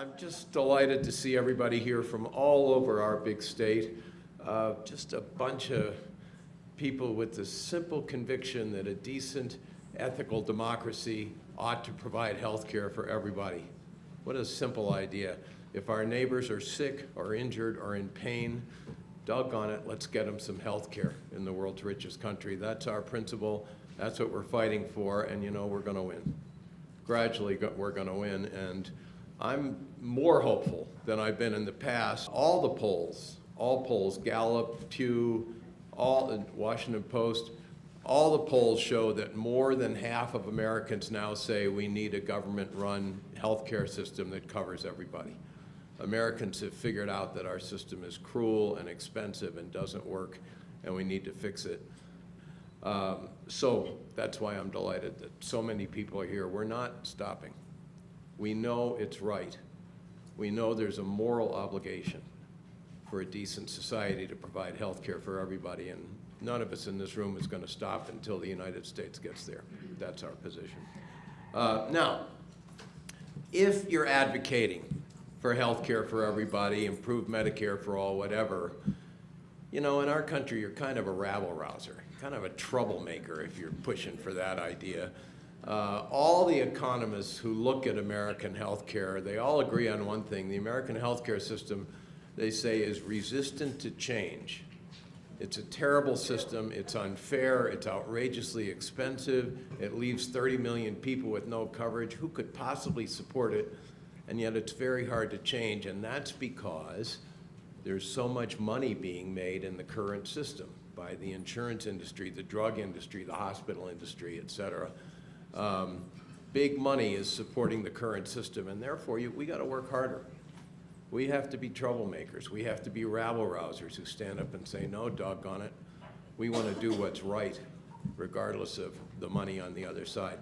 I'm just delighted to see everybody here from all over our big state. Just a bunch of people with the simple conviction that a decent, ethical democracy ought to provide health care for everybody. What a simple idea. If our neighbors are sick or injured or in pain, doggone it, let's get them some health care in the world's richest country. That's our principle. That's what we're fighting for, and you know we're going to win. Gradually, we're going to win, and I'm more hopeful than I've been in the past. All polls, Gallup, Pew, Washington Post, all the polls show that more than half of Americans now say we need a government-run healthcare system that covers everybody. Americans have figured out that our system is cruel and expensive and doesn't work, and we need to fix it. So that's why I'm delighted that so many people are here. We're not stopping. We know it's right. We know there's a moral obligation for a decent society to provide health care for everybody, and none of us in this room is going to stop until the United States gets there. That's our position. Now, if you're advocating for health care for everybody, improved Medicare for all, whatever, you know, in our country, you're kind of a rabble-rouser, kind of a troublemaker if you're pushing for that idea. All the economists who look at American health care, they all agree on one thing. The American health care system, they say, is resistant to change. It's a terrible system. It's unfair. It's outrageously expensive. It leaves 30 million people with no coverage. Who could possibly support it? And yet it's very hard to change, and that's because there's so much money being made in the current system by the insurance industry, the drug industry, the hospital industry, et cetera. Big money is supporting the current system, and therefore we got to work harder. We have to be troublemakers. We have to be rabble-rousers who stand up and say, no, doggone it, we want to do what's right, regardless of the money on the other side.